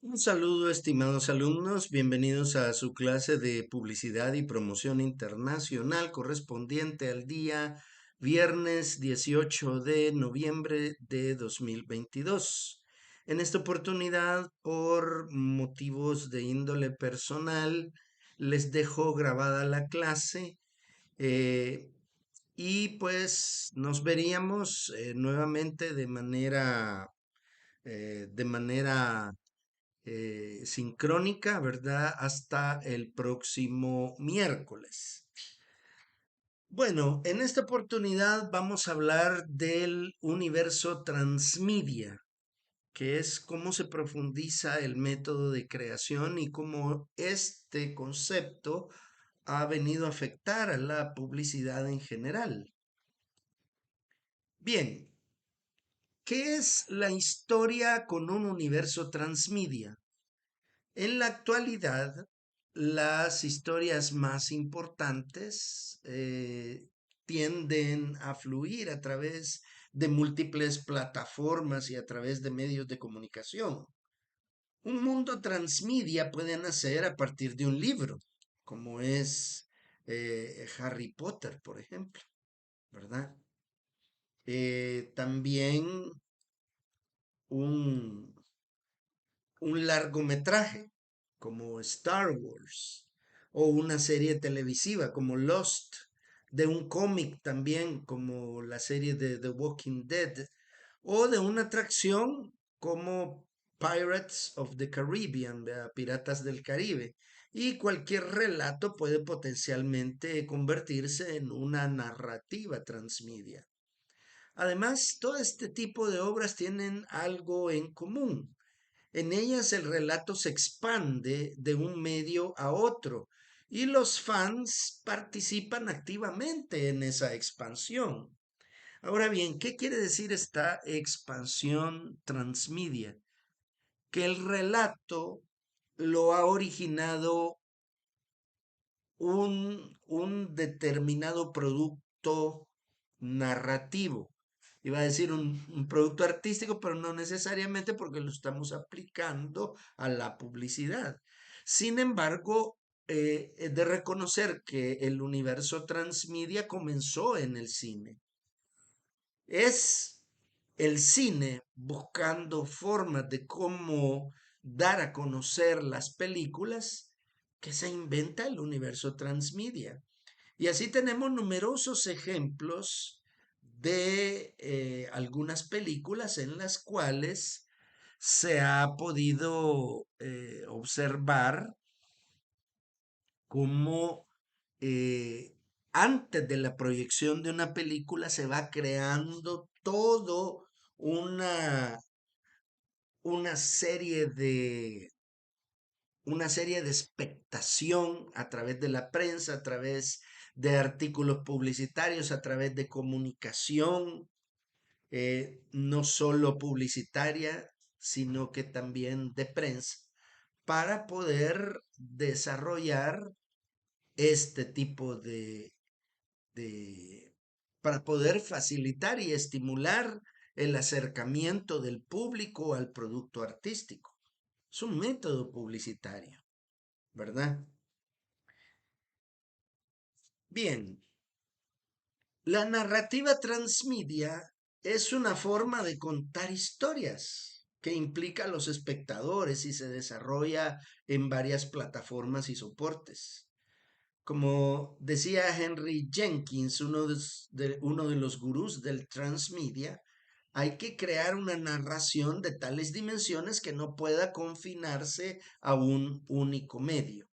Un saludo, estimados alumnos, bienvenidos a su clase de Publicidad y Promoción Internacional correspondiente al día viernes 18 de noviembre de 2022. En esta oportunidad, por motivos de índole personal, les dejo grabada la clase eh, y pues nos veríamos nuevamente de manera sincrónica, ¿verdad? Hasta el próximo miércoles. Bueno, en esta oportunidad vamos a hablar del universo transmedia, que es cómo se profundiza el método de creación y cómo este concepto ha venido a afectar a la publicidad en general. Bien, ¿qué es la historia con un universo transmedia? En la actualidad, las historias más importantes tienden a fluir a través de múltiples plataformas y a través de medios de comunicación. Un mundo transmedia puede nacer a partir de un libro, como es Harry Potter, por ejemplo, ¿verdad? También un, un largometraje como Star Wars o una serie televisiva como Lost, de un cómic también como la serie de The Walking Dead o de una atracción como Pirates of the Caribbean, ¿verdad? Piratas del Caribe. Y cualquier relato puede potencialmente convertirse en una narrativa transmedia. Además, todo este tipo de obras tienen algo en común. En ellas el relato se expande de un medio a otro y los fans participan activamente en esa expansión. Ahora bien, ¿qué quiere decir esta expansión transmedia? Que el relato lo ha originado un determinado producto narrativo. Iba a decir un producto artístico, pero no necesariamente porque lo estamos aplicando a la publicidad. Sin embargo, es de reconocer que el universo transmedia comenzó en el cine. Es el cine buscando formas de cómo dar a conocer las películas que se inventa el universo transmedia. Y así tenemos numerosos ejemplos de algunas películas en las cuales se ha podido observar cómo antes de la proyección de una película se va creando todo una, una serie de una serie de expectación a través de la prensa, a través de artículos publicitarios, a través de comunicación, no solo publicitaria, sino que también de prensa, para poder desarrollar este tipo de, para poder facilitar y estimular el acercamiento del público al producto artístico. Es un método publicitario, ¿verdad? Bien, la narrativa transmedia es una forma de contar historias que implica a los espectadores y se desarrolla en varias plataformas y soportes. Como decía Henry Jenkins, uno de los gurús del transmedia, hay que crear una narración de tales dimensiones que no pueda confinarse a un único medio.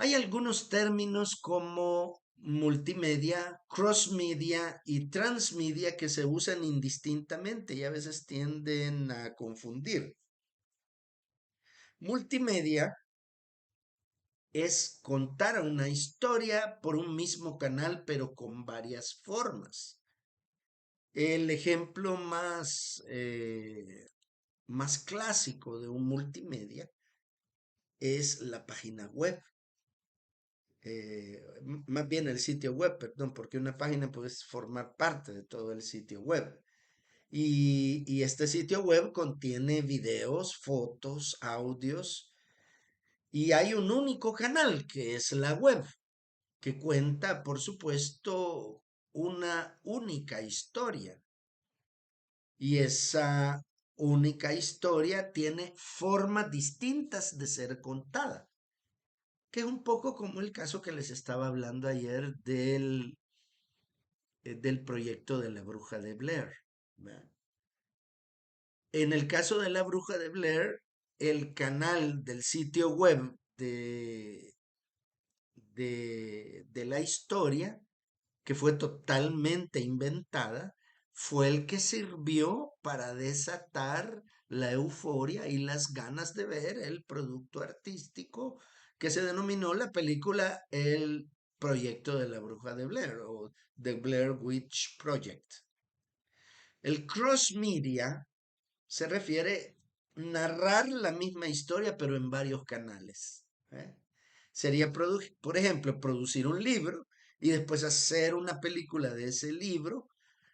Hay algunos términos como multimedia, crossmedia y transmedia que se usan indistintamente y a veces tienden a confundir. Multimedia es contar una historia por un mismo canal, pero con varias formas. El ejemplo más clásico de un multimedia es la página web. Más bien el sitio web, perdón, porque una página puede formar parte de todo el sitio web. Y este sitio web contiene videos, fotos, audios y hay un único canal que es la web, que cuenta, por supuesto, una única historia. Y esa única historia tiene formas distintas de ser contada, que es un poco como el caso que les estaba hablando ayer del proyecto de la bruja de Blair. ¿Verdad? En el caso de la bruja de Blair, el canal del sitio web de la historia, que fue totalmente inventada, fue el que sirvió para desatar la euforia y las ganas de ver el producto artístico que se denominó la película El Proyecto de la Bruja de Blair o The Blair Witch Project. El cross media se refiere a narrar la misma historia pero en varios canales. ¿Eh? Sería, por ejemplo, producir un libro y después hacer una película de ese libro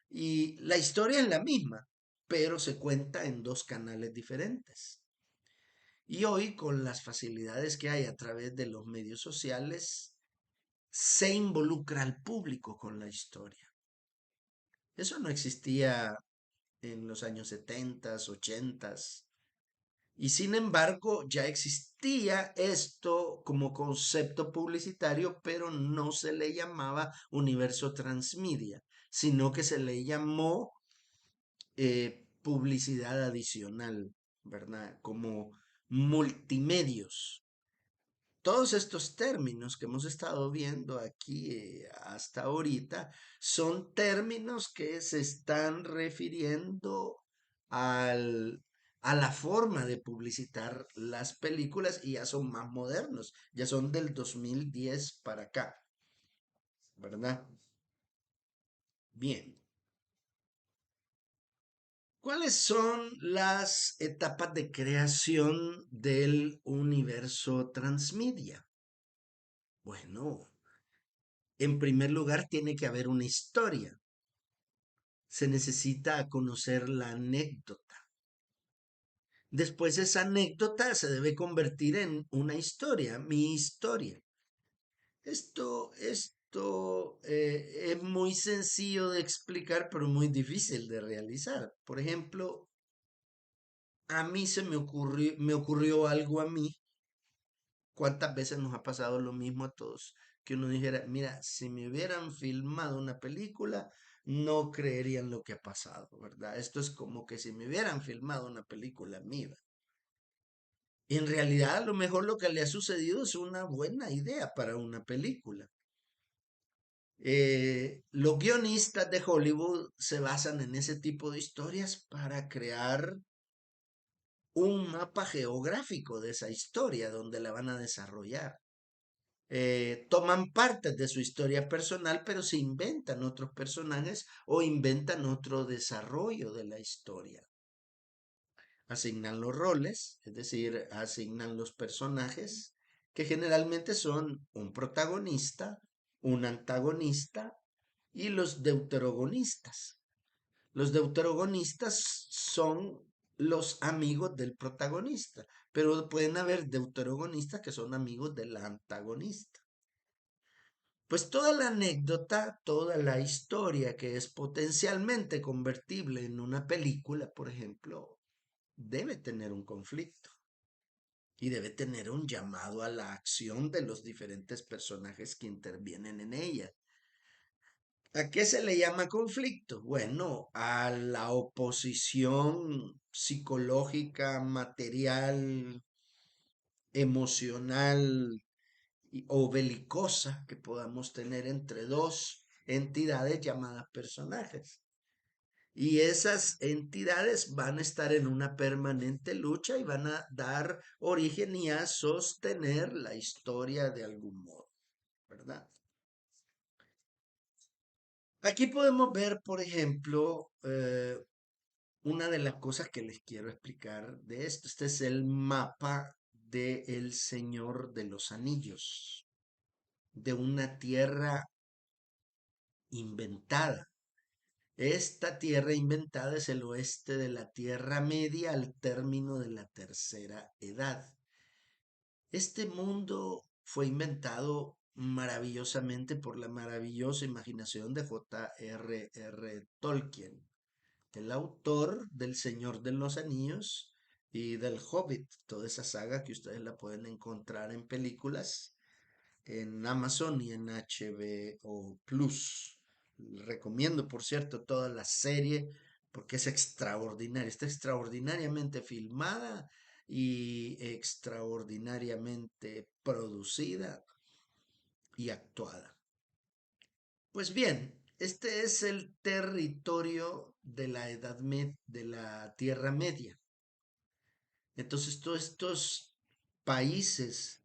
y la historia es la misma, pero se cuenta en dos canales diferentes. Y hoy, con las facilidades que hay a través de los medios sociales, se involucra al público con la historia. Eso no existía en los años 70, 80. Y sin embargo, ya existía esto como concepto publicitario, pero no se le llamaba universo transmedia, sino que se le llamó publicidad adicional, ¿verdad? Como multimedios. Todos estos términos que hemos estado viendo aquí hasta ahorita son términos que se están refiriendo al, a la forma de publicitar las películas y ya son más modernos, ya son del 2010 para acá, ¿verdad? Bien. ¿Cuáles son las etapas de creación del universo transmedia? Bueno, en primer lugar, tiene que haber una historia. Se necesita conocer la anécdota. Después esa anécdota se debe convertir en una historia, mi historia. Esto es muy sencillo de explicar, pero muy difícil de realizar. Por ejemplo, a mí me ocurrió algo a mí. ¿Cuántas veces nos ha pasado lo mismo a todos? Que uno dijera, mira, si me hubieran filmado una película, no creerían lo que ha pasado, ¿verdad? Esto es como que si me hubieran filmado una película mía. En realidad, a lo mejor lo que le ha sucedido es una buena idea para una película. Los guionistas de Hollywood se basan en ese tipo de historias para crear un mapa geográfico de esa historia donde la van a desarrollar. Toman partes de su historia personal, pero se inventan otros personajes o inventan otro desarrollo de la historia. Asignan los roles, es decir, asignan los personajes, que generalmente son un protagonista, un antagonista y los deuterogonistas. Los deuterogonistas son los amigos del protagonista, pero pueden haber deuterogonistas que son amigos del antagonista. Pues toda la anécdota, toda la historia que es potencialmente convertible en una película, por ejemplo, debe tener un conflicto y debe tener un llamado a la acción de los diferentes personajes que intervienen en ella. ¿A qué se le llama conflicto? Bueno, a la oposición psicológica, material, emocional o belicosa que podamos tener entre dos entidades llamadas personajes. Y esas entidades van a estar en una permanente lucha y van a dar origen y a sostener la historia de algún modo, ¿verdad? Aquí podemos ver, por ejemplo, una de las cosas que les quiero explicar de esto. Este es el mapa de El Señor de los Anillos, de una tierra inventada. Esta tierra inventada es el oeste de la Tierra Media al término de la tercera edad. Este mundo fue inventado maravillosamente por la maravillosa imaginación de J.R.R. Tolkien, el autor del Señor de los Anillos y del Hobbit, toda esa saga que ustedes la pueden encontrar en películas en Amazon y en HBO Plus. Recomiendo, por cierto, toda la serie porque es extraordinaria, está extraordinariamente filmada y extraordinariamente producida y actuada. Pues bien, este es el territorio de la de la Tierra Media. Entonces, todos estos países,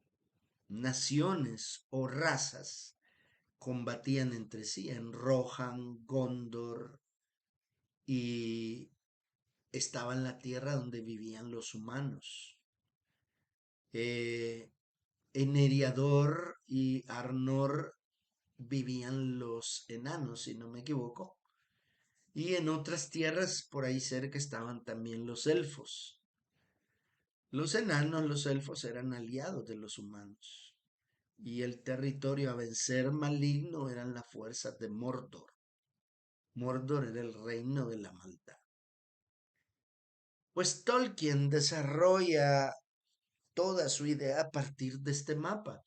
naciones o razas combatían entre sí en Rohan, Gondor y estaba en la tierra donde vivían los humanos. Eh, en Eriador y Arnor vivían los enanos, si no me equivoco. Y en otras tierras por ahí cerca estaban también los elfos. Los enanos, los elfos eran aliados de los humanos. Y el territorio a vencer maligno eran las fuerzas de Mordor. Mordor era el reino de la maldad. Pues Tolkien desarrolla toda su idea a partir de este mapa,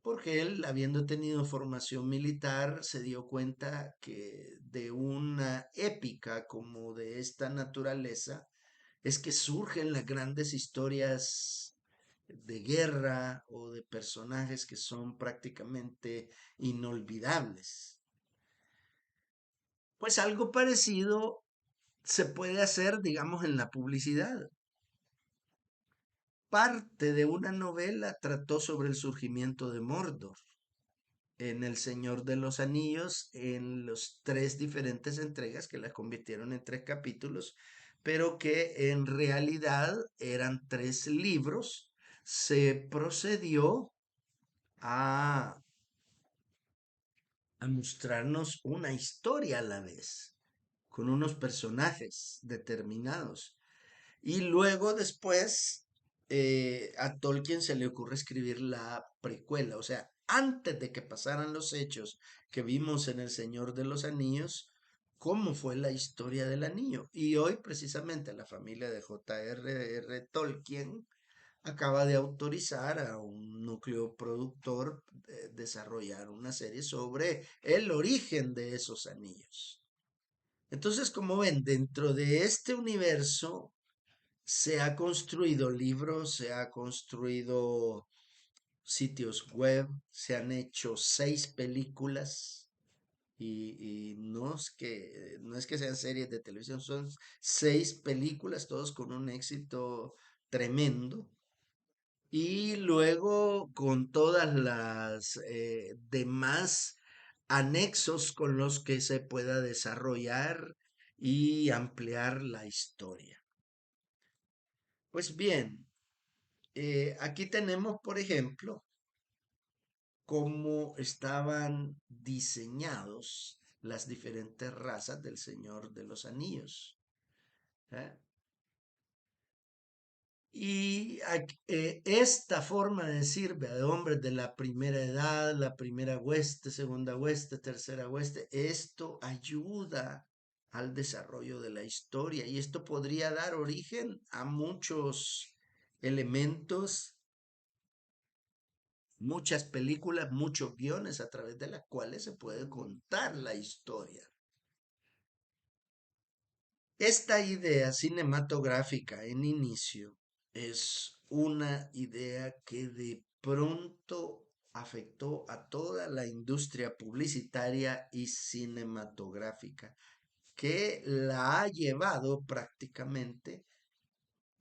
porque él, habiendo tenido formación militar, se dio cuenta que de una épica como de esta naturaleza es que surgen las grandes historias de guerra o de personajes que son prácticamente inolvidables. Pues algo parecido se puede hacer, digamos, en la publicidad. Parte de una novela trató sobre el surgimiento de Mordor en El Señor de los Anillos, en los tres diferentes entregas que la convirtieron en tres capítulos, pero que en realidad eran tres libros. Se procedió a, a mostrarnos una historia a la vez, con unos personajes determinados. Y luego después a Tolkien se le ocurre escribir la precuela, o sea, antes de que pasaran los hechos que vimos en El Señor de los Anillos, cómo fue la historia del anillo. Y hoy precisamente la familia de J.R.R. Tolkien acaba de autorizar a un núcleo productor desarrollar una serie sobre el origen de esos anillos. Entonces, como ven, dentro de este universo se ha construido libros, se ha construido sitios web, se han hecho 6 películas y no es que sean series de televisión, son 6 películas, todos con un éxito tremendo. Y luego con todas las demás anexos con los que se pueda desarrollar y ampliar la historia. Pues bien, aquí tenemos, por ejemplo, cómo estaban diseñados las diferentes razas del Señor de los Anillos. ¿Eh? Y esta forma de decir, vea, de hombres de la primera edad, la primera hueste, segunda hueste, tercera hueste, esto ayuda al desarrollo de la historia y esto podría dar origen a muchos elementos, muchas películas, muchos guiones a través de las cuales se puede contar la historia. Esta idea cinematográfica en inicio es una idea que de pronto afectó a toda la industria publicitaria y cinematográfica, que la ha llevado prácticamente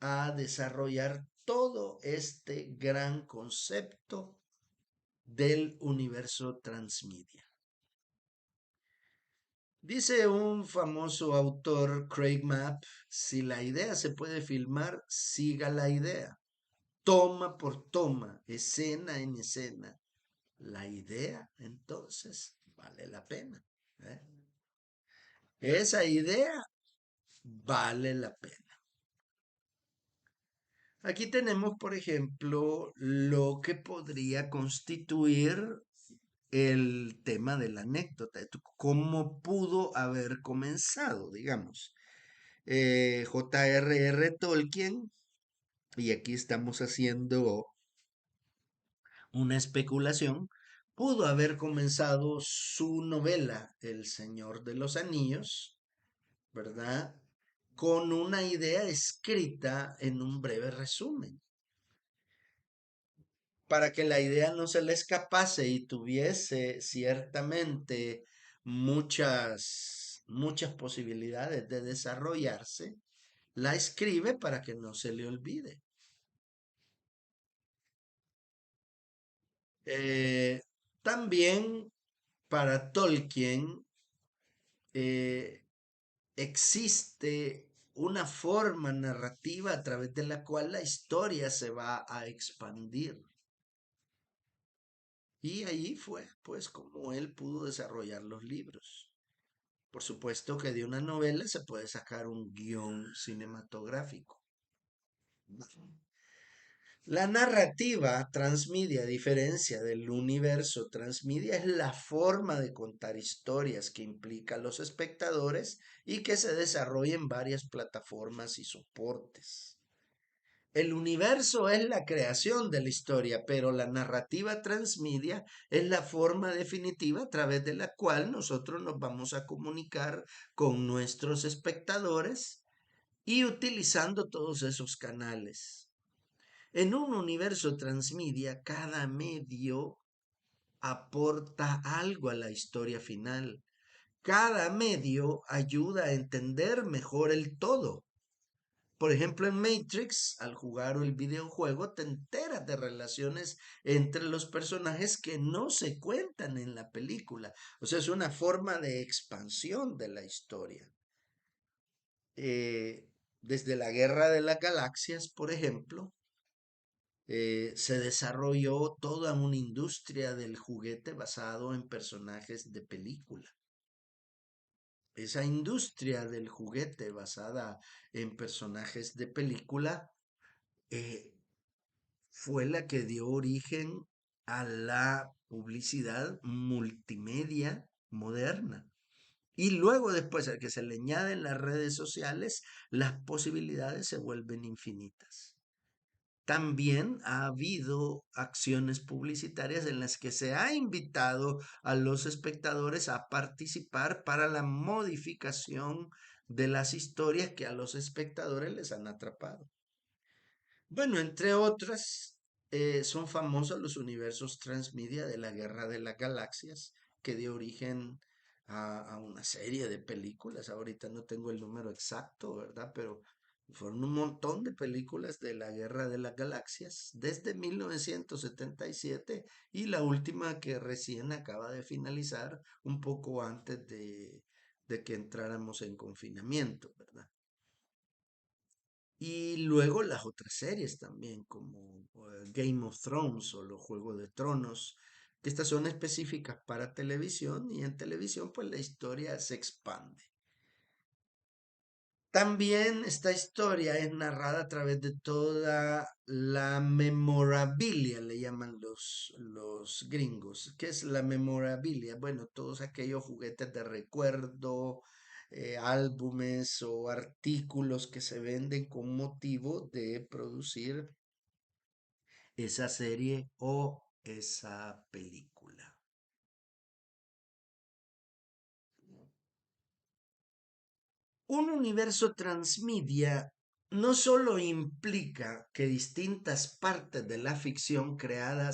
a desarrollar todo este gran concepto del universo transmedia. Dice un famoso autor, Craig Mapp, si la idea se puede filmar, siga la idea. Toma por toma, escena en escena. La idea, entonces, vale la pena. ¿Eh? Esa idea vale la pena. Aquí tenemos, por ejemplo, lo que podría constituir el tema de la anécdota, cómo pudo haber comenzado, digamos. J.R.R. Tolkien, y aquí estamos haciendo una especulación, pudo haber comenzado su novela El Señor de los Anillos, ¿verdad? Con una idea escrita en un breve resumen, para que la idea no se le escapase y tuviese ciertamente muchas posibilidades de desarrollarse, la escribe para que no se le olvide. Eh, También para Tolkien eh, existe una forma narrativa a través de la cual la historia se va a expandir. Y ahí fue, pues, como él pudo desarrollar los libros. Por supuesto que de una novela se puede sacar un guión cinematográfico. La narrativa transmedia, a diferencia del universo transmedia, es la forma de contar historias que implica a los espectadores y que se desarrolla en varias plataformas y soportes. El universo es la creación de la historia, pero la narrativa transmedia es la forma definitiva a través de la cual nosotros nos vamos a comunicar con nuestros espectadores y utilizando todos esos canales. En un universo transmedia, cada medio aporta algo a la historia final. Cada medio ayuda a entender mejor el todo. Por ejemplo, en Matrix, al jugar el videojuego, te enteras de relaciones entre los personajes que no se cuentan en la película. O sea, es una forma de expansión de la historia. Desde la Guerra de las Galaxias, por ejemplo, se desarrolló toda una industria del juguete basado en personajes de película. Esa industria del juguete basada en personajes de película eh, fue la que dio origen a la publicidad multimedia moderna. Y luego después, al que se le añaden las redes sociales, las posibilidades se vuelven infinitas. También ha habido acciones publicitarias en las que se ha invitado a los espectadores a participar para la modificación de las historias que a los espectadores les han atrapado. Bueno, entre otras, son famosos los universos transmedia de la Guerra de las Galaxias, que dio origen a una serie de películas. Ahorita no tengo el número exacto, ¿verdad? Pero fueron un montón de películas de la Guerra de las Galaxias desde 1977 y la última que recién acaba de finalizar un poco antes de que entráramos en confinamiento, ¿verdad? Y luego las otras series también, como Game of Thrones o los Juegos de Tronos, que estas son específicas para televisión y en televisión pues la historia se expande. También esta historia es narrada a través de toda la memorabilia, le llaman los gringos. ¿Qué es la memorabilia? Bueno, todos aquellos juguetes de recuerdo, álbumes o artículos que se venden con motivo de producir esa serie o esa película. Un universo transmedia no solo implica que distintas partes de la ficción creada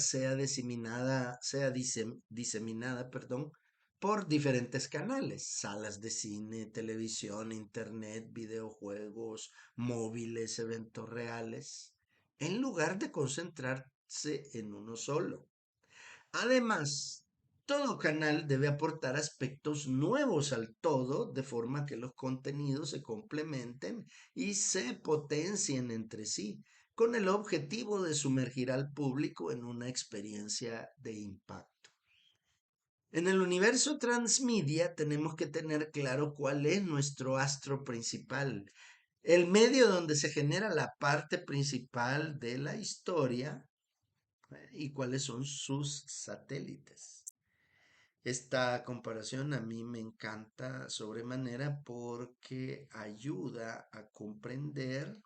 diseminada, perdón, por diferentes canales, salas de cine, televisión, internet, videojuegos, móviles, eventos reales, en lugar de concentrarse en uno solo. Además, todo canal debe aportar aspectos nuevos al todo, de forma que los contenidos se complementen y se potencien entre sí, con el objetivo de sumergir al público en una experiencia de impacto. En el universo transmedia tenemos que tener claro cuál es nuestro astro principal, el medio donde se genera la parte principal de la historia, y cuáles son sus satélites. Esta comparación a mí me encanta sobremanera porque ayuda a comprender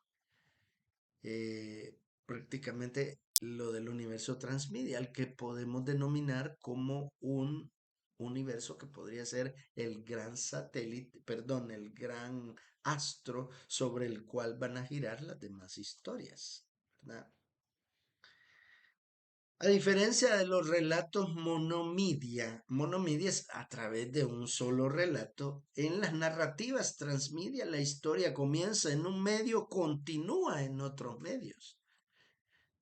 prácticamente lo del universo transmedial que podemos denominar como un universo que podría ser el gran satélite, perdón, el gran astro sobre el cual van a girar las demás historias, ¿verdad? A diferencia de los relatos monomidia es a través de un solo relato. En las narrativas transmedia la historia comienza en un medio, continúa en otros medios.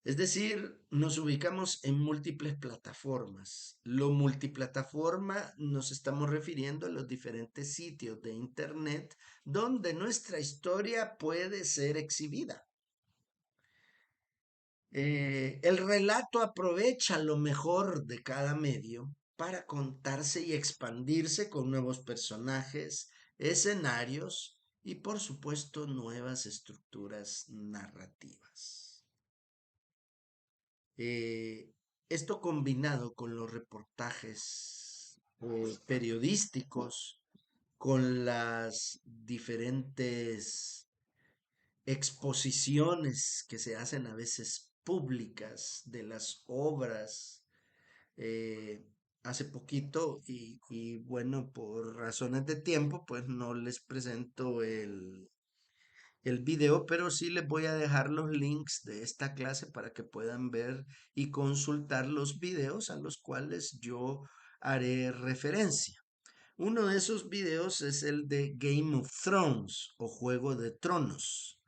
Es decir, nos ubicamos en múltiples plataformas. Lo multiplataforma nos estamos refiriendo a los diferentes sitios de Internet donde nuestra historia puede ser exhibida. El relato aprovecha lo mejor de cada medio para contarse y expandirse con nuevos personajes, escenarios y por supuesto nuevas estructuras narrativas. Eh, Esto combinado con los reportajes periodísticos, con las diferentes exposiciones que se hacen a veces públicas de las obras. eh, Hace poquito y bueno, por razones de tiempo, pues no les presento el video, pero sí les voy a dejar los links de esta clase para que puedan ver y consultar los videos a los cuales yo haré referencia. Uno de esos videos es el de Game of Thrones o Juego de Tronos,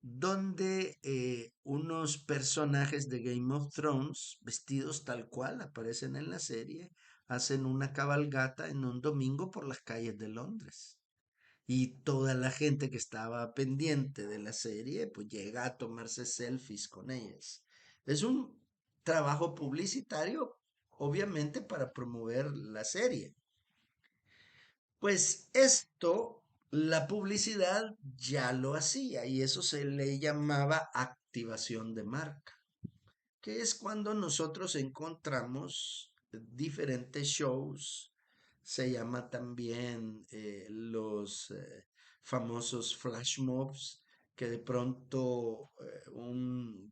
donde unos personajes de Game of Thrones, vestidos tal cual aparecen en la serie, hacen una cabalgata en un domingo por las calles de Londres. Y toda la gente que estaba pendiente de la serie, pues llega a tomarse selfies con ellas. Es un trabajo publicitario, obviamente, para promover la serie. Pues esto, la publicidad ya lo hacía y eso se le llamaba activación de marca, que es cuando nosotros encontramos diferentes shows, se llama también los famosos flash mobs, que de pronto un,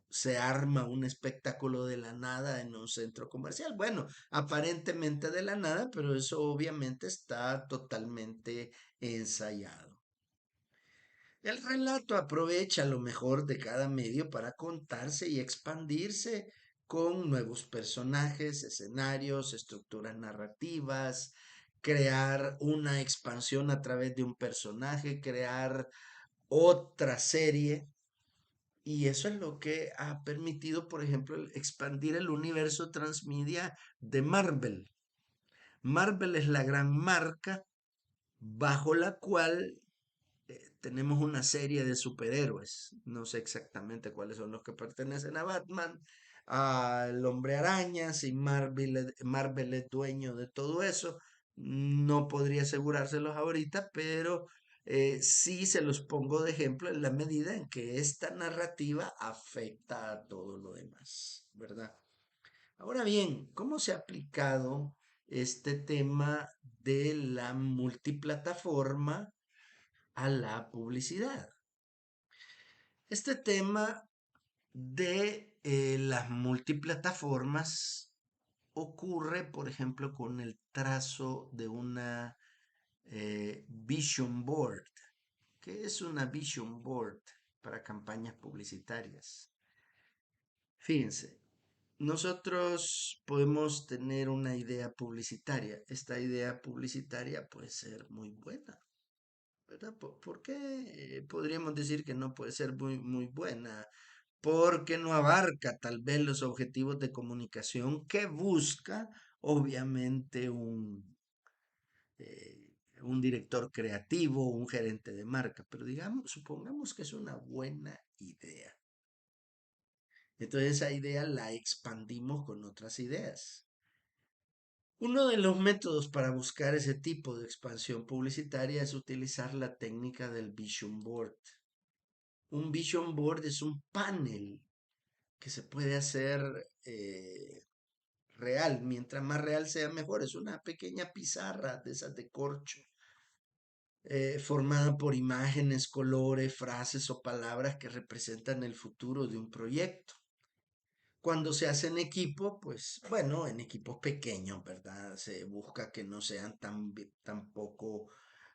se arma un espectáculo de la nada en un centro comercial. Bueno, aparentemente de la nada, pero eso obviamente está totalmente ensayado. El relato aprovecha lo mejor de cada medio para contarse y expandirse con nuevos personajes, escenarios, estructuras narrativas, crear una expansión a través de un personaje, crear otra serie. Y eso es lo que ha permitido, por ejemplo, expandir el universo transmedia de Marvel. Marvel es la gran marca bajo la cual tenemos una serie de superhéroes. No sé exactamente cuáles son los que pertenecen a Batman, al Hombre Araña, si Marvel es dueño de todo eso. No podría asegurárselos ahorita, pero sí se los pongo de ejemplo en la medida en que esta narrativa afecta a todo lo demás, ¿verdad? Ahora bien, ¿cómo se ha aplicado este tema de la multiplataforma a la publicidad? Este tema de las multiplataformas ocurre, por ejemplo, con el trazo de una vision board. ¿Qué es una vision board para campañas publicitarias? Fíjense, nosotros podemos tener una idea publicitaria. Esta idea publicitaria puede ser muy buena, ¿verdad? ¿Por qué podríamos decir que no puede ser muy buena? Porque no abarca tal vez los objetivos de comunicación que busca, obviamente, eh, un director creativo, un gerente de marca. Pero digamos, supongamos que es una buena idea. Entonces esa idea la expandimos con otras ideas. Uno de los métodos para buscar ese tipo de expansión publicitaria es utilizar la técnica del vision board. Un vision board es un panel que se puede hacer real. Mientras más real sea, mejor. Es una pequeña pizarra de esas de corcho, formada por imágenes, colores, frases o palabras que representan el futuro de un proyecto. Cuando se hace en equipo, pues bueno, en equipos pequeños, ¿verdad? Se busca que no sean tampoco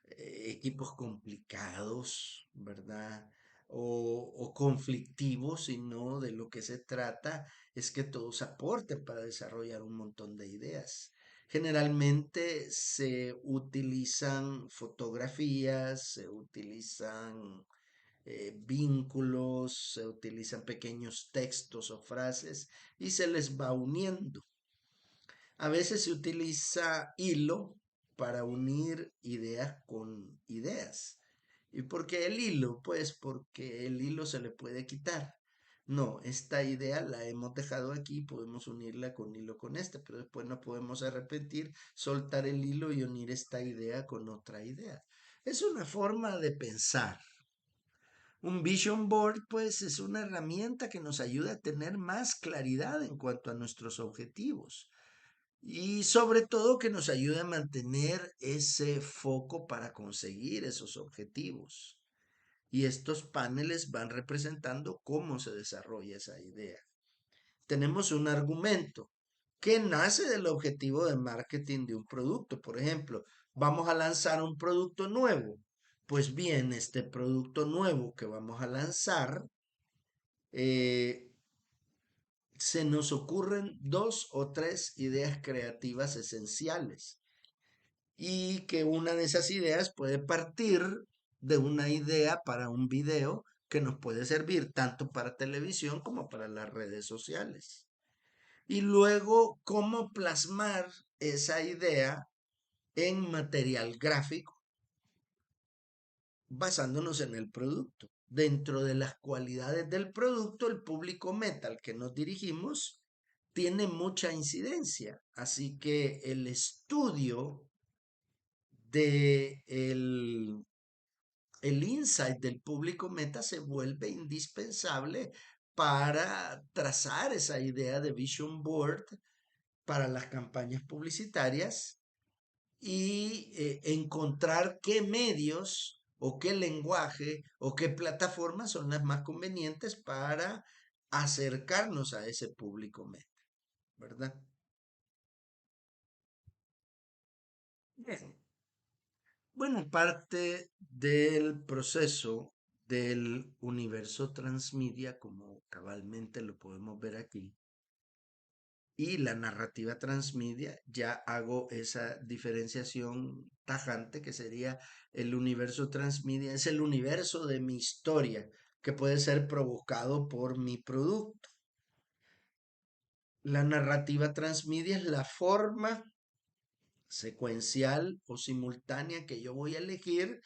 equipos complicados, ¿verdad? O conflictivos, sino de lo que se trata es que todos aporten para desarrollar un montón de ideas. Generalmente se utilizan fotografías, se utilizan vínculos, se utilizan pequeños textos o frases y se les va uniendo. A veces se utiliza hilo para unir ideas con ideas. ¿Y por qué el hilo? Pues porque el hilo se le puede quitar. No, esta idea la hemos dejado aquí, podemos unirla con hilo con este, pero después nos podemos arrepentir, soltar el hilo y unir esta idea con otra idea. Es una forma de pensar. Un vision board, pues, es una herramienta que nos ayuda a tener más claridad en cuanto a nuestros objetivos y sobre todo que nos ayuda a mantener ese foco para conseguir esos objetivos. Y estos paneles van representando cómo se desarrolla esa idea. Tenemos un argumento que nace del objetivo de marketing de un producto. Por ejemplo, vamos a lanzar un producto nuevo. Pues bien, este producto nuevo que vamos a lanzar, eh, se nos ocurren dos o tres ideas creativas esenciales y que una de esas ideas puede partir de una idea para un video que nos puede servir tanto para televisión como para las redes sociales. Y luego, cómo plasmar esa idea en material gráfico basándonos en el producto. Dentro de las cualidades del producto, el público meta al que nos dirigimos tiene mucha incidencia. Así que el estudio de el insight del público meta se vuelve indispensable para trazar esa idea de vision board para las campañas publicitarias y encontrar qué medios o qué lenguaje o qué plataformas son las más convenientes para acercarnos a ese público meta, ¿verdad? Bien. Bueno, parte del proceso del universo transmedia, como cabalmente lo podemos ver aquí, y la narrativa transmedia, ya hago esa diferenciación tajante que sería el universo transmedia, es el universo de mi historia que puede ser provocado por mi producto. La narrativa transmedia es la forma secuencial o simultánea que yo voy a elegir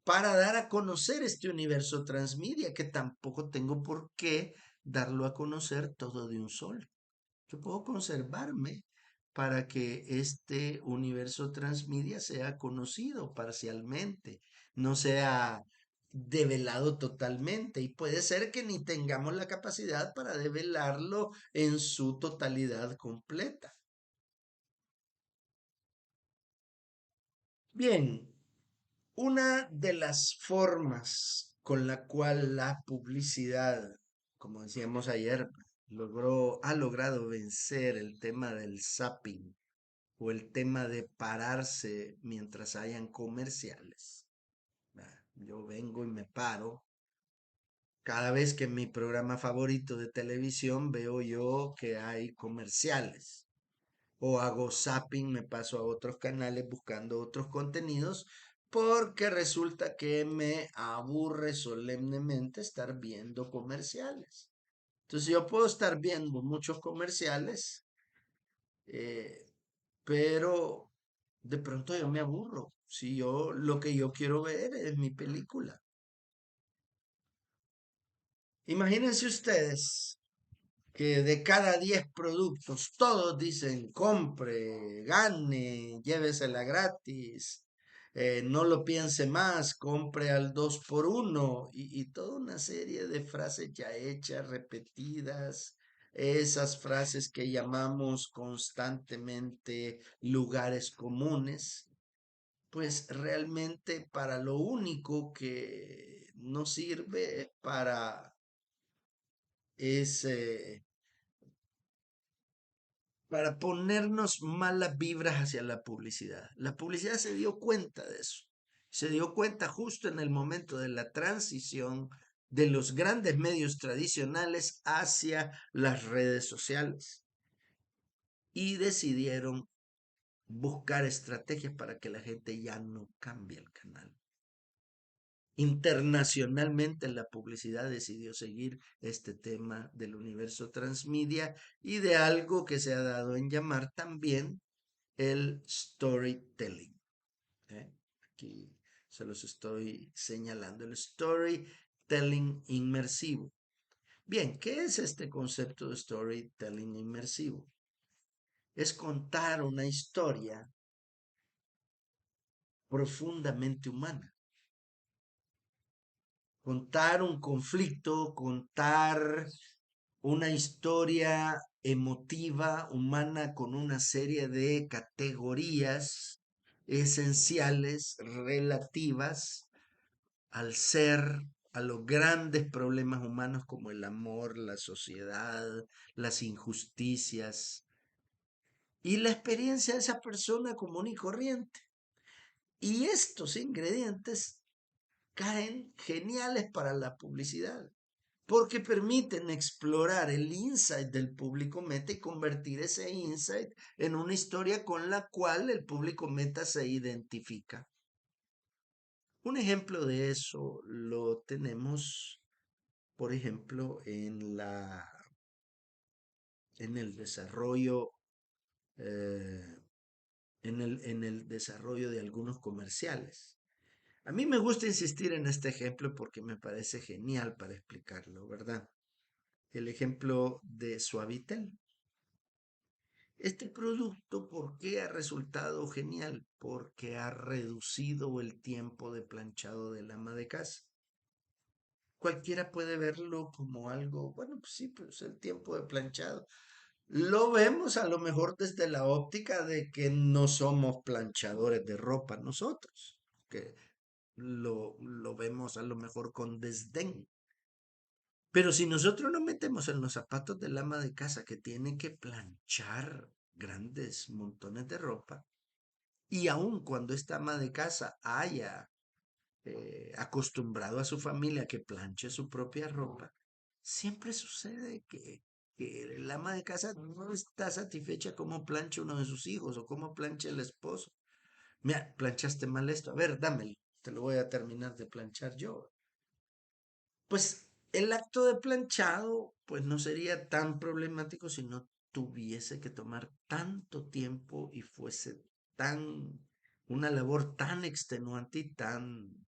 para dar a conocer este universo transmedia, que tampoco tengo por qué darlo a conocer todo de un solo. Yo puedo conservarme para que este universo transmedia sea conocido parcialmente, no sea develado totalmente. Y puede ser que ni tengamos la capacidad para develarlo en su totalidad completa. Bien, una de las formas con la cual la publicidad, como decíamos ayer, ha logrado vencer el tema del zapping o el tema de pararse mientras hayan comerciales. Yo vengo y me paro. Cada vez que en mi programa favorito de televisión veo yo que hay comerciales. O hago zapping, me paso a otros canales buscando otros contenidos porque resulta que me aburre solemnemente estar viendo comerciales. Entonces yo puedo estar viendo muchos comerciales, eh, pero de pronto yo me aburro. Si yo lo que yo quiero ver es mi película. Imagínense ustedes, que de cada 10 productos, todos dicen compre, gane, llévesela gratis, no lo piense más, compre al 2 por uno y toda una serie de frases ya hechas, repetidas, esas frases que llamamos constantemente lugares comunes, pues realmente para lo único que no sirve es es, para ponernos malas vibras hacia la publicidad. La publicidad se dio cuenta de eso. Se dio cuenta justo en el momento de la transición de los grandes medios tradicionales hacia las redes sociales y decidieron buscar estrategias para que la gente ya no cambie el canal. Internacionalmente la publicidad decidió seguir este tema del universo transmedia y de algo que se ha dado en llamar también el storytelling. ¿Eh? Aquí se los estoy señalando, el storytelling inmersivo. Bien, ¿qué es este concepto de storytelling inmersivo? Es contar una historia profundamente humana, contar un conflicto, contar una historia emotiva, humana, con una serie de categorías esenciales, relativas al ser, a los grandes problemas humanos como el amor, la sociedad, las injusticias y la experiencia de esa persona común y corriente. Y estos ingredientes caen geniales para la publicidad, porque permiten explorar el insight del público meta y convertir ese insight en una historia con la cual el público meta se identifica. Un ejemplo de eso lo tenemos, por ejemplo, en el desarrollo, eh, en el desarrollo de algunos comerciales. A mí me gusta insistir en este ejemplo porque me parece genial para explicarlo, ¿verdad? El ejemplo de Suavitel. Este producto, ¿por qué ha resultado genial? Porque ha reducido el tiempo de planchado del ama de casa. Cualquiera puede verlo como algo, bueno, pues sí, pues el tiempo de planchado. Lo vemos a lo mejor desde la óptica de que no somos planchadores de ropa nosotros, que lo vemos a lo mejor con desdén. Pero si nosotros nos metemos en los zapatos del ama de casa que tiene que planchar grandes montones de ropa, y aun cuando esta ama de casa haya acostumbrado a su familia que planche su propia ropa, siempre sucede que el ama de casa no está satisfecha como plancha uno de sus hijos o como plancha el esposo. Mira, planchaste mal esto, a ver, dámelo, te lo voy a terminar de planchar yo. Pues el acto de planchado, pues no sería tan problemático si no tuviese que tomar tanto tiempo y fuese tan, una labor tan extenuante y tan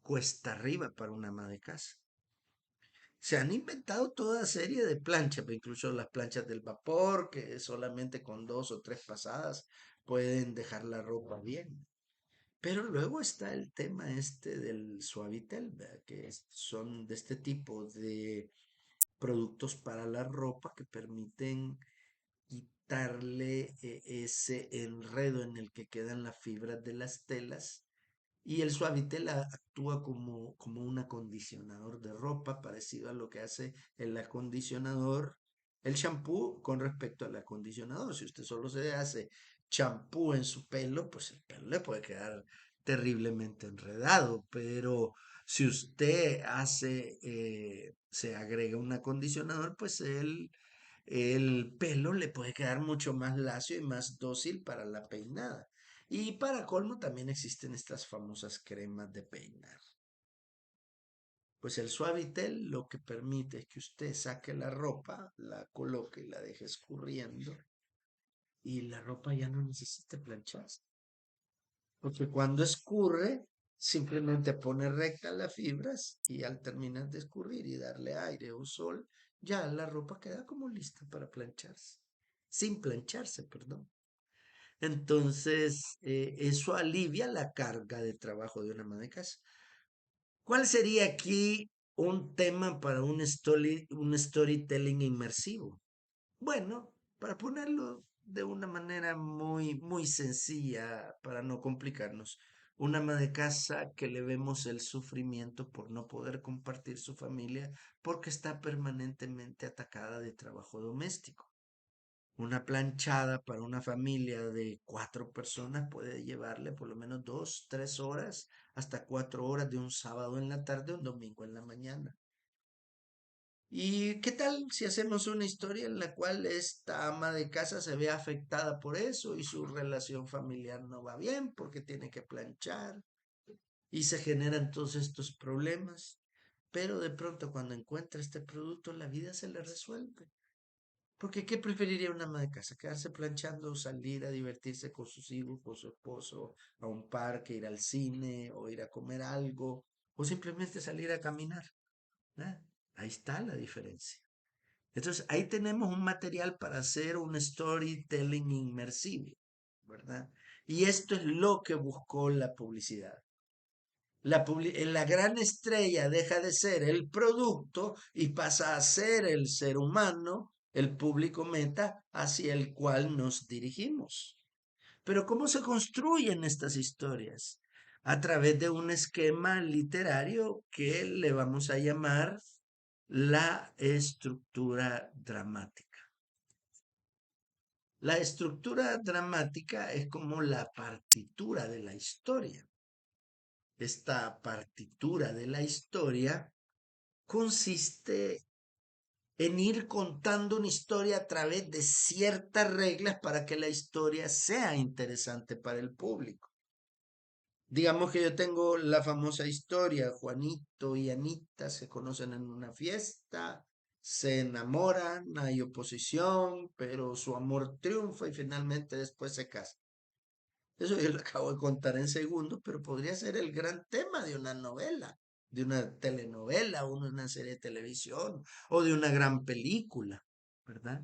cuesta arriba para una ama de casa. Se han inventado toda serie de planchas, incluso las planchas del vapor, que solamente con dos o tres pasadas pueden dejar la ropa bien. Pero luego está el tema este del Suavitel, ¿verdad? Son de este tipo de productos para la ropa que permiten quitarle ese enredo en el que quedan las fibras de las telas y el Suavitel actúa como un acondicionador de ropa, parecido a lo que hace el acondicionador, el champú con respecto al acondicionador. Si usted solo se hace champú en su pelo, pues el pelo le puede quedar terriblemente enredado, pero si usted se agrega un acondicionador, pues el pelo le puede quedar mucho más lacio y más dócil para la peinada. Y para colmo también existen estas famosas cremas de peinar. Pues el Suavitel lo que permite es que usted saque la ropa, la coloque y la deje escurriendo y la ropa ya no necesita plancharse. Porque cuando escurre, Simplemente poner rectas las fibras y al terminar de escurrir y darle aire o sol, ya la ropa queda como lista para plancharse. Sin plancharse, perdón. Entonces, eso alivia la carga de trabajo de una ama de casa. ¿Cuál sería aquí un tema para un storytelling inmersivo? Bueno, para ponerlo de una manera muy sencilla, para no complicarnos, una ama de casa que le vemos el sufrimiento por no poder compartir su familia porque está permanentemente atacada de trabajo doméstico. Una planchada para una familia de 4 personas puede llevarle por lo menos 2, 3 horas, hasta 4 horas de un sábado en la tarde o un domingo en la mañana. ¿Y qué tal si hacemos una historia en la cual esta ama de casa se ve afectada por eso y su relación familiar no va bien porque tiene que planchar y se generan todos estos problemas? Pero de pronto cuando encuentra este producto la vida se le resuelve. Porque ¿qué preferiría una ama de casa? ¿Quedarse planchando o salir a divertirse con sus hijos, con su esposo, a un parque, ir al cine o ir a comer algo o simplemente salir a caminar? ¿Ah? Ahí está la diferencia. Entonces, ahí tenemos un material para hacer un storytelling inmersivo, ¿verdad? Y esto es lo que buscó la publicidad. La gran estrella deja de ser el producto y pasa a ser el ser humano, el público meta hacia el cual nos dirigimos. Pero ¿cómo se construyen estas historias? A través de un esquema literario que le vamos a llamar la estructura dramática. La estructura dramática es como la partitura de la historia. Esta partitura de la historia consiste en ir contando una historia a través de ciertas reglas para que la historia sea interesante para el público. Digamos que yo tengo la famosa historia, Juanito y Anita se conocen en una fiesta, se enamoran, hay oposición, pero su amor triunfa y finalmente después se casan. Eso yo lo acabo de contar en segundos, pero podría ser el gran tema de una novela, de una telenovela, o de una serie de televisión, o de una gran película, ¿verdad?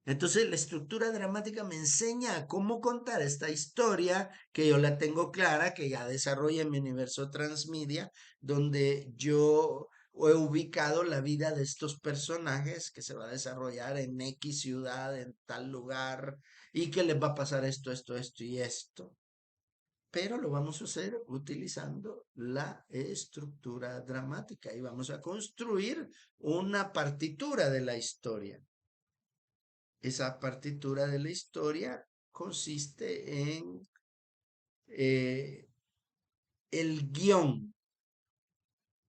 Entonces, la estructura dramática me enseña a cómo contar esta historia, que yo la tengo clara, que ya desarrollé en mi universo transmedia, donde yo he ubicado la vida de estos personajes que se va a desarrollar en X ciudad, en tal lugar, y que les va a pasar esto y esto, pero lo vamos a hacer utilizando la estructura dramática y vamos a construir una partitura de la historia. Esa partitura de la historia consiste en eh, el guión,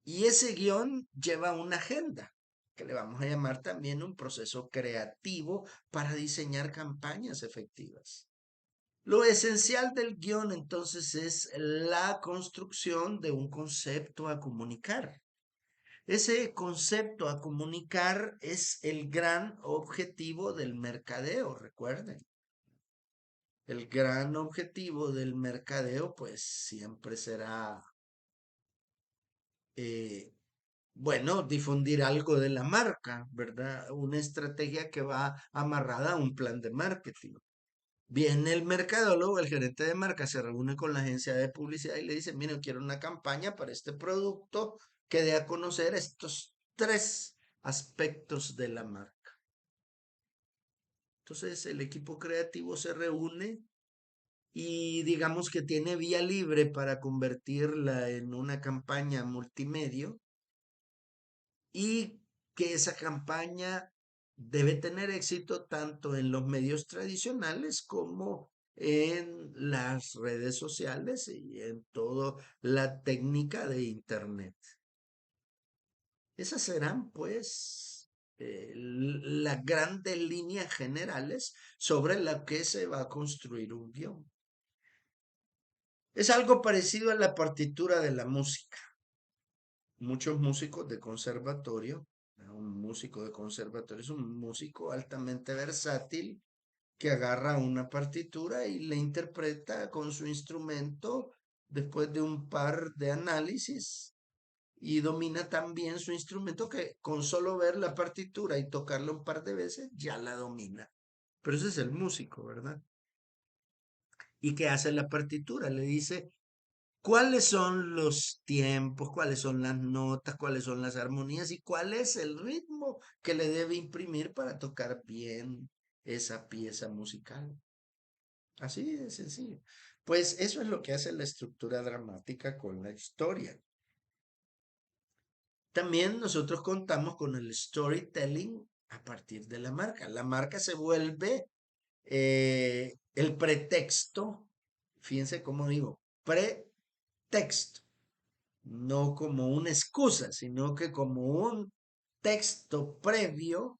y ese guión lleva una agenda que le vamos a llamar también un proceso creativo para diseñar campañas efectivas. Lo esencial del guión entonces es la construcción de un concepto a comunicar. Ese concepto a comunicar es el gran objetivo del mercadeo, recuerden. El gran objetivo del mercadeo pues siempre será, eh, bueno, difundir algo de la marca, ¿verdad? Una estrategia que va amarrada a un plan de marketing. Viene el mercadólogo, el gerente de marca, se reúne con la agencia de publicidad y le dice, mire, quiero una campaña para este producto que dé a conocer estos tres aspectos de la marca. Entonces el equipo creativo se reúne y digamos que tiene vía libre para convertirla en una campaña multimedia y que esa campaña debe tener éxito tanto en los medios tradicionales como en las redes sociales y en toda la técnica de Internet. Esas serán pues las grandes líneas generales sobre las que se va a construir un guión. Es algo parecido a la partitura de la música. Muchos músicos de conservatorio, un músico de conservatorio es un músico altamente versátil que agarra una partitura y la interpreta con su instrumento después de un par de análisis y domina tan bien su instrumento que con solo ver la partitura y tocarla un par de veces ya la domina. Pero ese es el músico, ¿verdad? ¿Y qué hace la partitura? Le dice cuáles son los tiempos, cuáles son las notas, cuáles son las armonías y cuál es el ritmo que le debe imprimir para tocar bien esa pieza musical. Así de sencillo. Pues eso es lo que hace la estructura dramática con la historia. También nosotros contamos con el storytelling a partir de la marca. La marca se vuelve el pretexto, fíjense cómo digo, pretexto, no como una excusa, sino que como un texto previo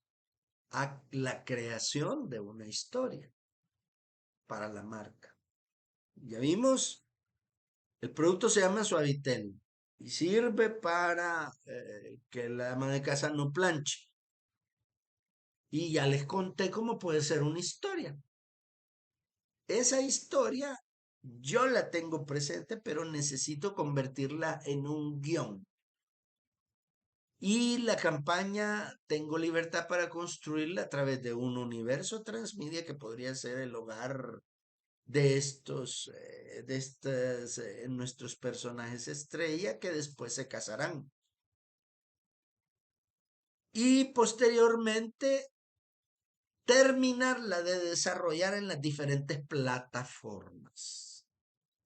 a la creación de una historia para la marca. Ya vimos, el producto se llama Suavitel y sirve para que la ama de casa no planche. Y ya les conté cómo puede ser una historia. Esa historia yo la tengo presente, pero necesito convertirla en un guión. Y la campaña tengo libertad para construirla a través de un universo transmedia que podría ser el hogar de nuestros personajes estrella que después se casarán. Y posteriormente terminarla de desarrollar en las diferentes plataformas.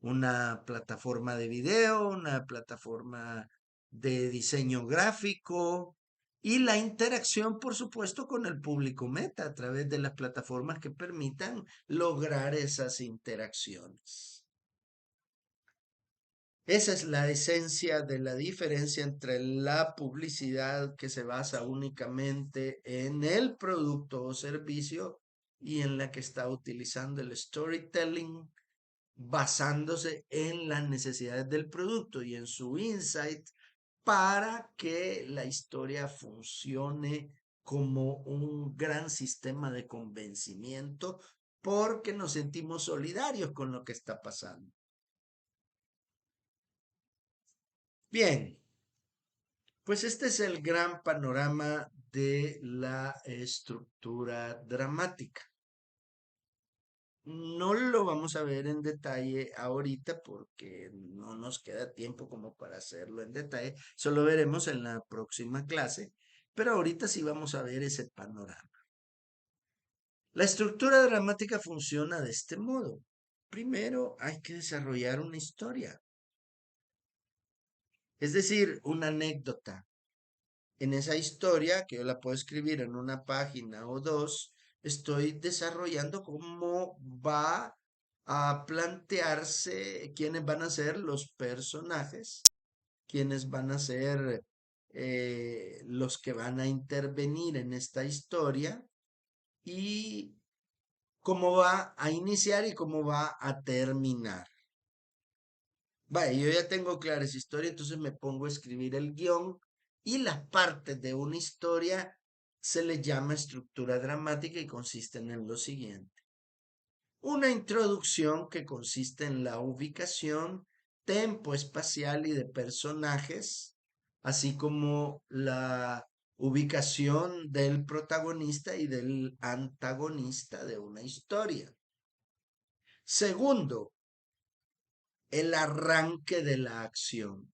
Una plataforma de video, una plataforma de diseño gráfico y la interacción, por supuesto, con el público meta a través de las plataformas que permitan lograr esas interacciones. Esa es la esencia de la diferencia entre la publicidad que se basa únicamente en el producto o servicio y en la que está utilizando el storytelling basándose en las necesidades del producto y en su insight para que la historia funcione como un gran sistema de convencimiento porque nos sentimos solidarios con lo que está pasando. Bien, pues este es el gran panorama de la estructura dramática. No lo vamos a ver en detalle ahorita porque no nos queda tiempo como para hacerlo en detalle. Solo veremos en la próxima clase, pero ahorita sí vamos a ver ese panorama. La estructura dramática funciona de este modo. Primero hay que desarrollar una historia, es decir, una anécdota. En esa historia, que yo la puedo escribir en una página o dos, estoy desarrollando cómo va a plantearse quiénes van a ser los personajes, quiénes van a ser los que van a intervenir en esta historia y cómo va a iniciar y cómo va a terminar. Vaya, yo ya tengo clara esa historia, entonces me pongo a escribir el guión y las partes de una historia se le llama estructura dramática y consisten en lo siguiente. Una introducción que consiste en la ubicación, tempo espacial y de personajes, así como la ubicación del protagonista y del antagonista de una historia. Segundo, el arranque de la acción,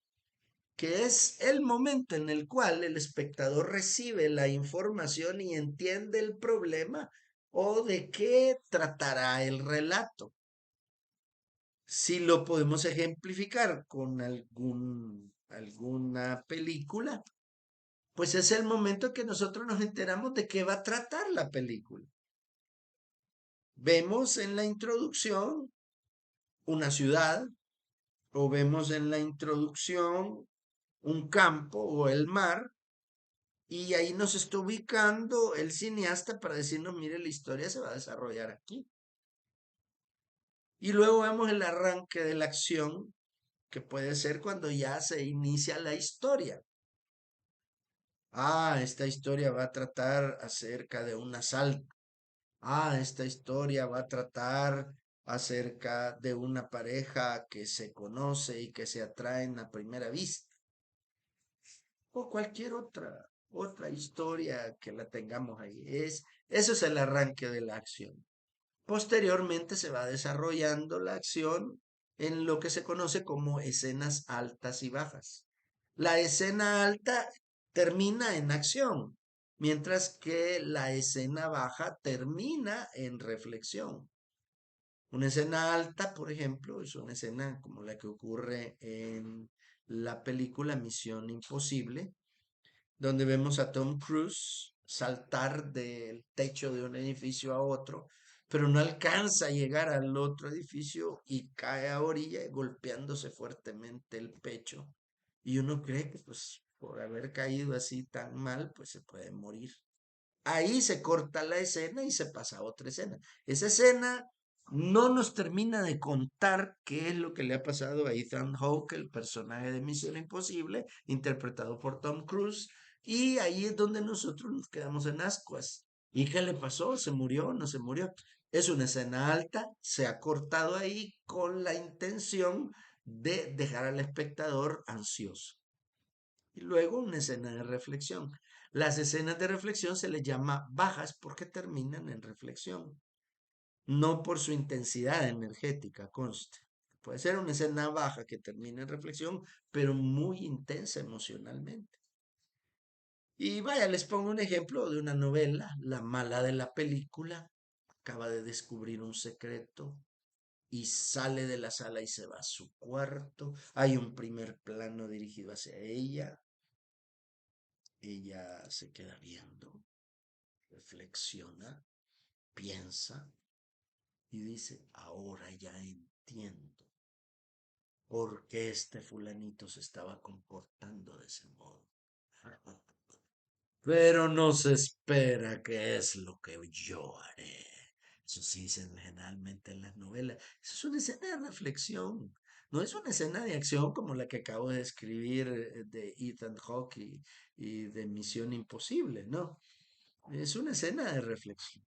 que es el momento en el cual el espectador recibe la información y entiende el problema o de qué tratará el relato. Si lo podemos ejemplificar con alguna película, pues es el momento en que nosotros nos enteramos de qué va a tratar la película. Vemos en la introducción una ciudad o vemos en la introducción un campo o el mar. Y ahí nos está ubicando el cineasta para decirnos, mire, la historia se va a desarrollar aquí. Y luego vemos el arranque de la acción, que puede ser cuando ya se inicia la historia. Ah, esta historia va a tratar acerca de un asalto. Ah, esta historia va a tratar acerca de una pareja que se conoce y que se atraen a primera vista, o cualquier otra historia que la tengamos ahí. Eso es el arranque de la acción. Posteriormente se va desarrollando la acción en lo que se conoce como escenas altas y bajas. La escena alta termina en acción, mientras que la escena baja termina en reflexión. Una escena alta, por ejemplo, es una escena como la que ocurre en la película Misión Imposible, donde vemos a Tom Cruise saltar del techo de un edificio a otro, pero no alcanza a llegar al otro edificio y cae a orilla golpeándose fuertemente el pecho. Y uno cree que pues por haber caído así tan mal, pues se puede morir. Ahí se corta la escena y se pasa a otra escena. Esa escena no nos termina de contar qué es lo que le ha pasado a Ethan Hawke, el personaje de Misión Imposible, interpretado por Tom Cruise, y ahí es donde nosotros nos quedamos en ascuas. ¿Y qué le pasó? ¿Se murió? ¿No se murió? Es una escena alta, se ha cortado ahí con la intención de dejar al espectador ansioso. Y luego una escena de reflexión. Las escenas de reflexión se les llama bajas porque terminan en reflexión, no por su intensidad energética, conste. Puede ser una escena baja que termina en reflexión, pero muy intensa emocionalmente. Y vaya, les pongo un ejemplo de una novela, la mala de la película, acaba de descubrir un secreto y sale de la sala y se va a su cuarto. Hay un primer plano dirigido hacia ella. Ella se queda viendo, reflexiona, piensa y dice, ahora ya entiendo por qué este fulanito se estaba comportando de ese modo. Pero no se espera que es lo que yo haré. Eso se dice generalmente en las novelas. Eso es una escena de reflexión. No es una escena de acción como la que acabo de escribir de Ethan Hawke y de Misión Imposible, no. Es una escena de reflexión.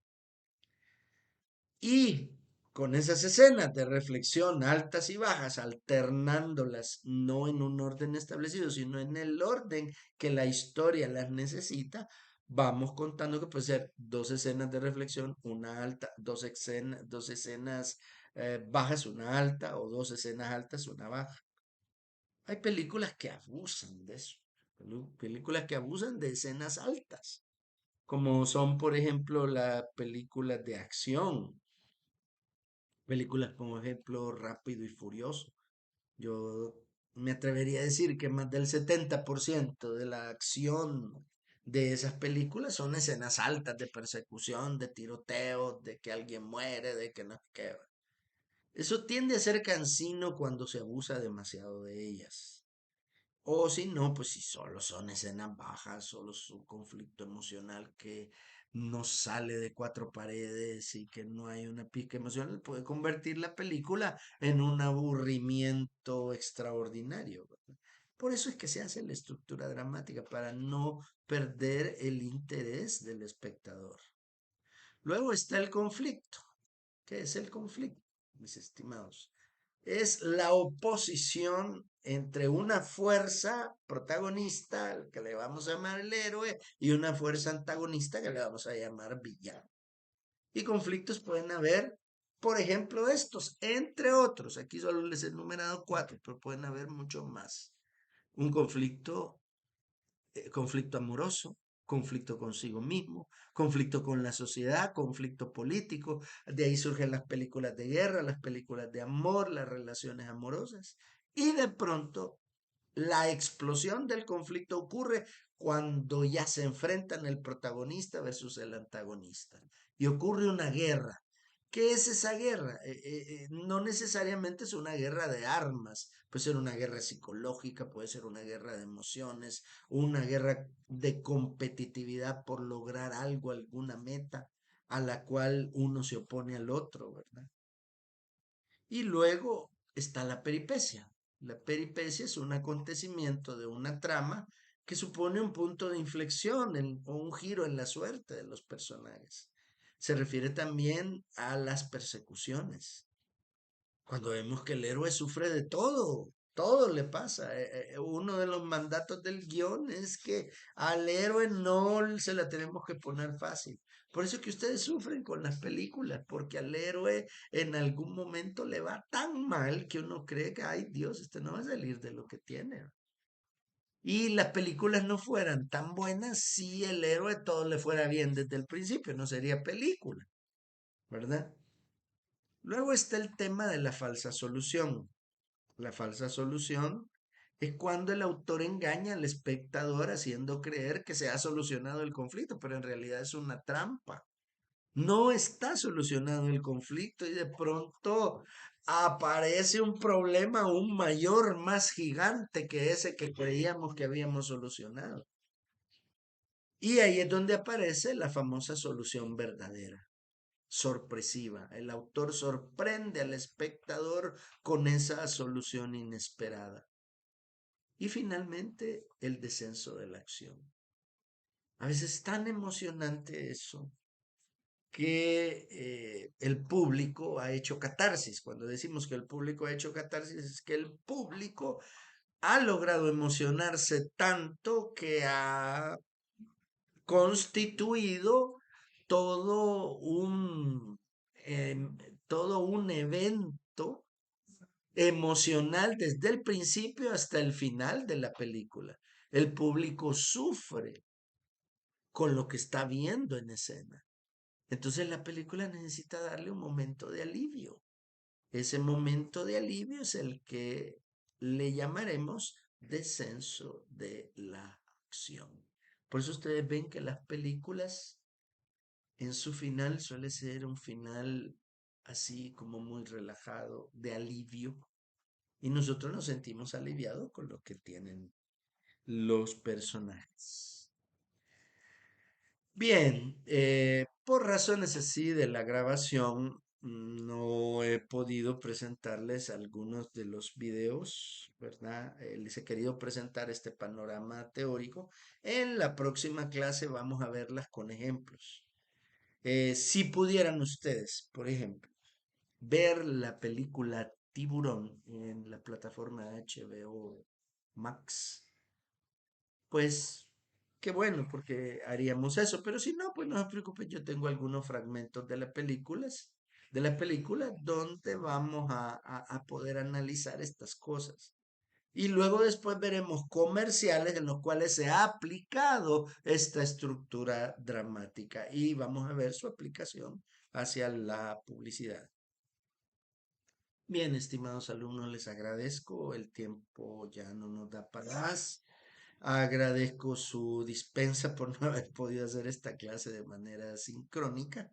Y con esas escenas de reflexión altas y bajas, alternándolas no en un orden establecido, sino en el orden que la historia las necesita, vamos contando que puede ser dos escenas de reflexión, una alta, dos escenas bajas, una alta, o dos escenas altas, una baja. Hay películas que abusan de eso, películas que abusan de escenas altas, como son, por ejemplo, las películas de acción. Películas como ejemplo Rápido y Furioso. Yo me atrevería a decir que más del 70% de la acción de esas películas son escenas altas de persecución, de tiroteo, de que alguien muere, de que no que eso tiende a ser cansino cuando se abusa demasiado de ellas. O si no, pues si solo son escenas bajas, solo es un conflicto emocional que no sale de cuatro paredes y que no hay una pizca emocional, puede convertir la película en un aburrimiento extraordinario, ¿verdad? Por eso es que se hace la estructura dramática, para no perder el interés del espectador. Luego está el conflicto. ¿Qué es el conflicto, mis estimados? Es la oposición entre una fuerza protagonista, que le vamos a llamar el héroe, y una fuerza antagonista, que le vamos a llamar villano. Y conflictos pueden haber, por ejemplo, estos, entre otros. Aquí solo les he enumerado cuatro, pero pueden haber mucho más. Un conflicto amoroso, conflicto consigo mismo, conflicto con la sociedad, conflicto político. De ahí surgen las películas de guerra, las películas de amor, las relaciones amorosas. Y de pronto la explosión del conflicto ocurre cuando ya se enfrentan el protagonista versus el antagonista. Y ocurre una guerra. ¿Qué es esa guerra? No necesariamente es una guerra de armas, puede ser una guerra psicológica, puede ser una guerra de emociones, una guerra de competitividad por lograr algo, alguna meta a la cual uno se opone al otro, ¿verdad? Y luego está la peripecia. La peripecia es un acontecimiento de una trama que supone un punto de inflexión o un giro en la suerte de los personajes. Se refiere también a las persecuciones. Cuando vemos que el héroe sufre de todo, todo le pasa. Uno de los mandatos del guión es que al héroe no se la tenemos que poner fácil. Por eso es que ustedes sufren con las películas, porque al héroe en algún momento le va tan mal que uno cree que, ay Dios, este no va a salir de lo que tiene. Y las películas no fueran tan buenas si el héroe todo le fuera bien desde el principio, no sería película, ¿verdad? Luego está el tema de la falsa solución. La falsa solución es cuando el autor engaña al espectador haciendo creer que se ha solucionado el conflicto, pero en realidad es una trampa. No está solucionado el conflicto y de pronto aparece un problema aún mayor, más gigante que ese que creíamos que habíamos solucionado. Y ahí es donde aparece la famosa solución verdadera, sorpresiva. El autor sorprende al espectador con esa solución inesperada. Y finalmente, el descenso de la acción. A veces es tan emocionante eso que el público ha hecho catarsis. Cuando decimos que el público ha hecho catarsis, es que el público ha logrado emocionarse tanto que ha constituido todo un, em, todo un evento emocional desde el principio hasta el final de la película. El público sufre con lo que está viendo en escena. Entonces la película necesita darle un momento de alivio. Ese momento de alivio es el que le llamaremos descenso de la acción. Por eso ustedes ven que las películas en su final suele ser un final así como muy relajado, de alivio. Y nosotros nos sentimos aliviados con lo que tienen los personajes. Bien, por razones así de la grabación, no he podido presentarles algunos de los videos, ¿verdad? Les he querido presentar este panorama teórico. En la próxima clase vamos a verlas con ejemplos. Si pudieran ustedes, por ejemplo, ver la película Tiburón en la plataforma HBO Max, pues qué bueno, porque haríamos eso. Pero si no, pues no se preocupe, yo tengo algunos fragmentos de la película donde vamos a poder analizar estas cosas. Y luego después veremos comerciales en los cuales se ha aplicado esta estructura dramática y vamos a ver su aplicación hacia la publicidad. Bien, estimados alumnos, les agradezco. El tiempo ya no nos da para más. Agradezco su dispensa por no haber podido hacer esta clase de manera sincrónica.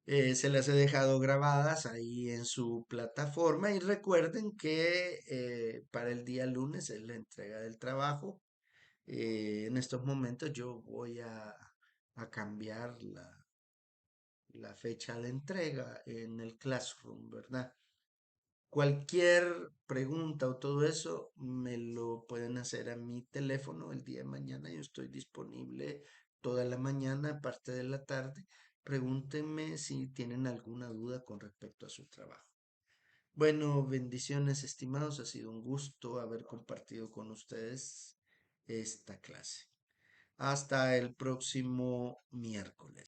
Se las he dejado grabadas ahí en su plataforma y recuerden que para el día lunes es la entrega del trabajo. En estos momentos yo voy a cambiar la fecha de entrega en el Classroom, ¿verdad? Cualquier pregunta o todo eso me lo pueden hacer a mi teléfono el día de mañana. Yo estoy disponible toda la mañana, aparte de la tarde. Pregúntenme si tienen alguna duda con respecto a su trabajo. Bueno, bendiciones, estimados. Ha sido un gusto haber compartido con ustedes esta clase. Hasta el próximo miércoles.